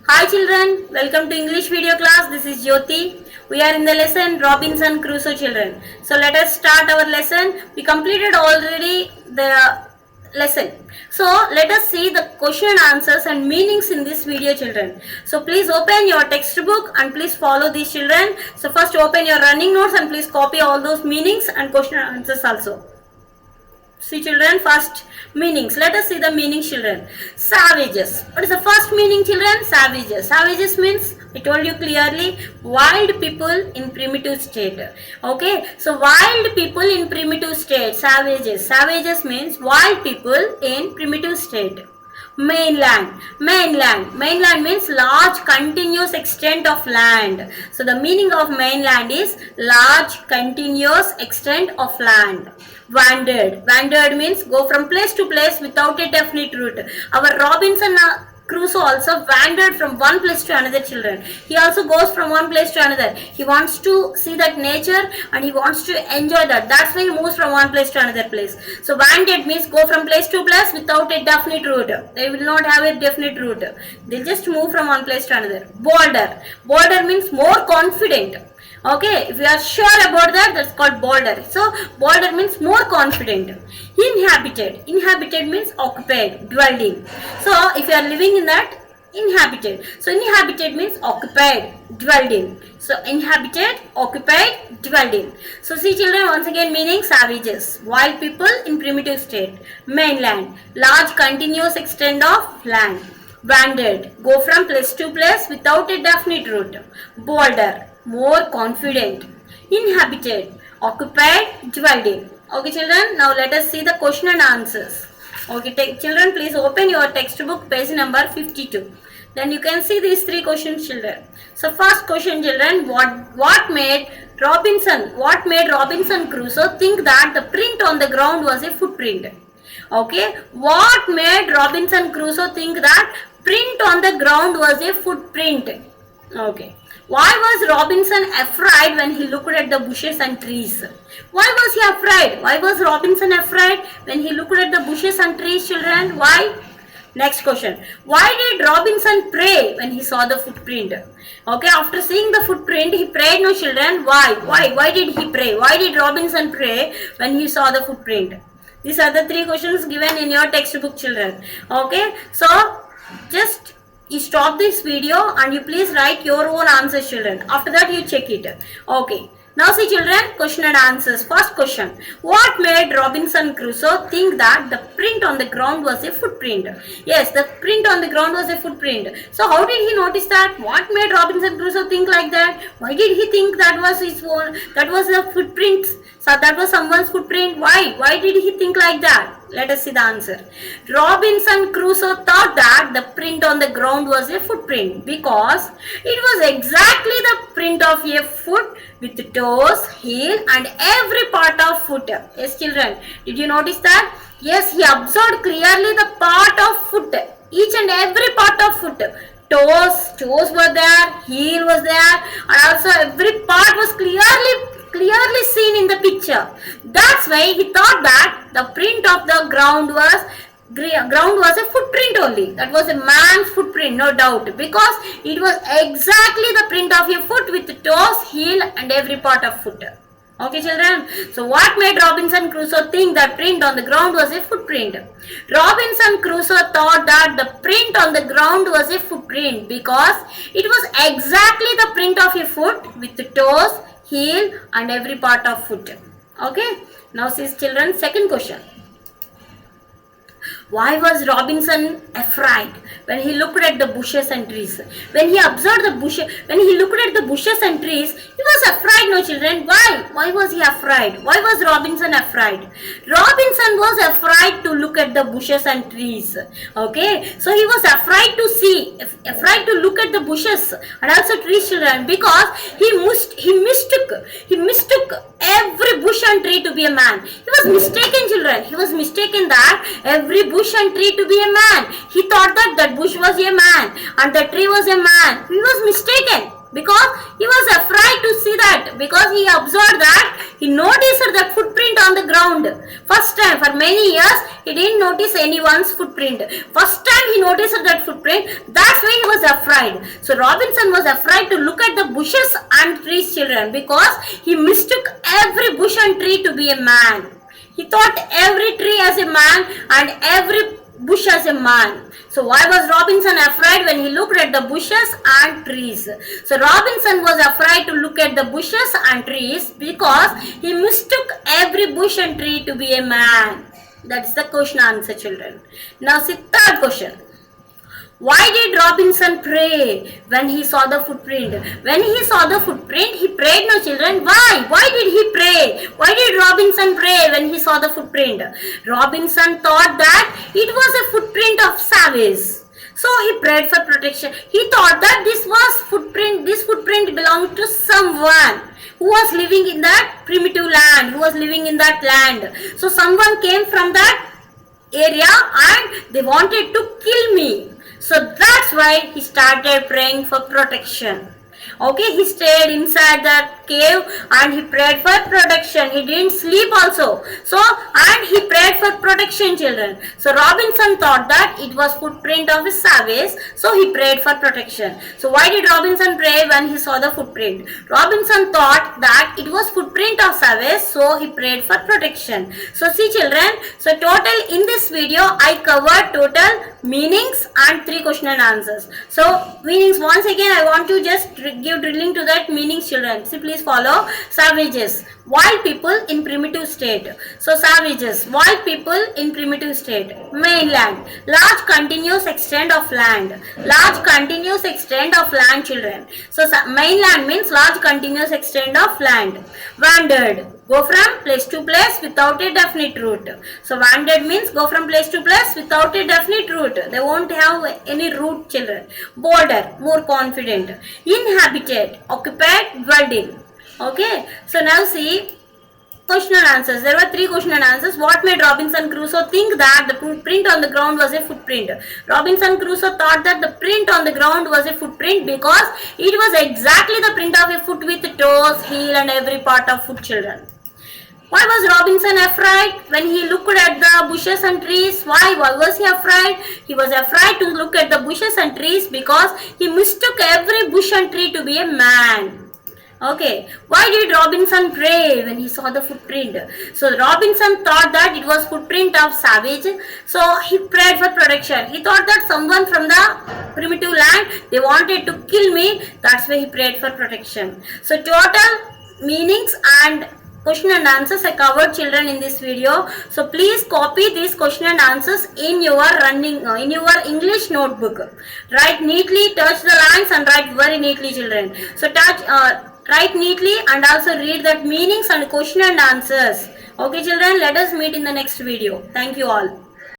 Hi children, welcome to English video class. This is Jyoti. We are in the lesson Robinson Crusoe children. So let us start our lesson. We completed already the lesson. So let us see the question and answers and meanings in this video children. So please open your textbook and please follow these children. So first open your running notes and please copy all those meanings and question and answers also. See children, first meanings. Let us see the meaning children. Savages. What is the first meaning children? Savages. Savages means, I told you clearly, wild people in primitive state. Okay. So wild people in primitive state. Savages. Savages means wild people in primitive state. Mainland. Mainland means large continuous extent of land. So the meaning of mainland is large continuous extent of land. Wandered means go from place to place without a definite route. Our Robinson Crusoe also wandered from one place to another children. He also goes from one place to another. He wants to see that nature and he wants to enjoy that. That's why he moves from one place to another place. So wandered means go from place to place without a definite route. They will not have a definite route. They just move from one place to another. Bolder means more confident. Okay, if you are sure about that, that's called bolder. So bolder means more confident. Inhabited means occupied, dwelled in. So if you are living in that, inhabited. So inhabited means occupied, dwelled in. So inhabited, occupied, dwelled in. So see children, once again meaning savages, wild people in primitive state. Mainland, large continuous extent of land. Wandered, go from place to place without a definite route. Bolder, more confident. Inhabited, occupied, dwelled in. Okay children, now let us see the question and answers. Okay children, please open your textbook page number 52. Then you can see these three questions children. So first question children, what made Robinson Crusoe think that the print on the ground was a footprint? Okay, what made Robinson Crusoe think that print on the ground was a footprint? Okay. Why was Robinson afraid when he looked at the bushes and trees? Why was he afraid? Why was Robinson afraid when he looked at the bushes and trees, children? Why? Next question. Why did Robinson pray when he saw the footprint? Okay, after seeing the footprint, he prayed, no children. Why? Why did he pray? Why did Robinson pray when he saw the footprint? These are the three questions given in your textbook children. Okay, so just you stop this video and you please write your own answers children. After that you check it. Okay. Now see children, question and answers. First question. What made Robinson Crusoe think that the print on the ground was a footprint? Yes, the print on the ground was a footprint. So how did he notice that? What made Robinson Crusoe think like that? Why did he think that was his own, that was the footprint? So that was someone's footprint. Why? Why did he think like that? Let us see the answer. Robinson Crusoe thought that the print on the ground was a footprint because it was exactly the print of a foot with toes, heel and every part of foot. Yes children, did you notice that? Yes, he observed clearly the part of foot, each and every part of foot. Toes were there, heel was there and also every part was clearly seen in the picture. That's why he thought that the print of the ground was a footprint only. That was a man's footprint, no doubt, because it was exactly the print of a foot with toes, heel and every part of foot. Okay children, so what made Robinson Crusoe think that print on the ground was a footprint? Robinson Crusoe thought that the print on the ground was a footprint because it was exactly the print of a foot with the toes, heel and every part of foot. Okay, now see children, second question. Why was Robinson afraid when he looked at the bushes and trees? When he observed the bushes, when he looked at the bushes and trees, he was afraid, no children. Why? Why was he afraid? Why was Robinson afraid? Robinson was afraid to look at the bushes and trees. Okay, so he was afraid to look at the bushes and also trees, children, because he mistook every bush and tree to be a man. He was mistaken, children. He was mistaken that every bush and tree to be a man. He thought that that bush was a man and the tree was a man. He was mistaken. because he was afraid to see that, because he observed that, he noticed that footprint on the ground. First time, for many years he didn't notice anyone's footprint. First time he noticed that footprint, that's why he was afraid. So Robinson was afraid to look at the bushes and trees, children, because he mistook every bush and tree to be a man. He thought every tree as a man and every bush as a man. So why was Robinson afraid when he looked at the bushes and trees? So Robinson was afraid to look at the bushes and trees because he mistook every bush and tree to be a man. That's the question answer, children. Now see third question. Why did Robinson pray when he saw the footprint? When he saw the footprint, he prayed, no children. Why? Why did he pray? Why did Robinson pray when he saw the footprint? Robinson thought that it was a footprint of savage. So he prayed for protection. He thought that this footprint belonged to someone who was living in that primitive land, who was living in that land. So someone came from that area and they wanted to kill me. So that's why he started praying for protection. Okay, he stayed inside that cave and he prayed for protection. He didn't sleep also. So, and he prayed for protection, children. So Robinson thought that it was footprint of a savage. So he prayed for protection. So why did Robinson pray when he saw the footprint? Robinson thought that it was footprint of savage. So he prayed for protection. So see, children. So total in this video I covered total meanings and 3 question and answers. So meanings, once again I want to just give drilling to that meanings, children. See, please follow. Savages, wild people in primitive state. So savages, wild people in primitive state. Mainland, large continuous extent of land. Large continuous extent of land, children. So mainland means large continuous extent of land. Wandered, go from place to place without a definite route. So wandered means go from place to place without a definite route. They won't have any route, children. Border, more confident. Inhabited, occupied, dwelled in. Okay. So now see question and answers. There were 3 question and answers. What made Robinson Crusoe think that the print on the ground was a footprint? Robinson Crusoe thought that the print on the ground was a footprint because it was exactly the print of a foot with toes, heel and every part of foot, children. Why was Robinson afraid when he looked at the bushes and trees? Why was he afraid? He was afraid to look at the bushes and trees because he mistook every bush and tree to be a man. Okay, why did Robinson pray when he saw the footprint? So Robinson thought that it was footprint of savage. So he prayed for protection. He thought that someone from the primitive land, they wanted to kill me. That's why he prayed for protection. So total meanings and question and answers I covered, children, in this video. So please copy these question and answers in your in your English notebook. Write neatly, touch the lines and write very neatly, children. So write neatly and also read that meanings and question and answers. Okay, children, let us meet in the next video. Thank you all.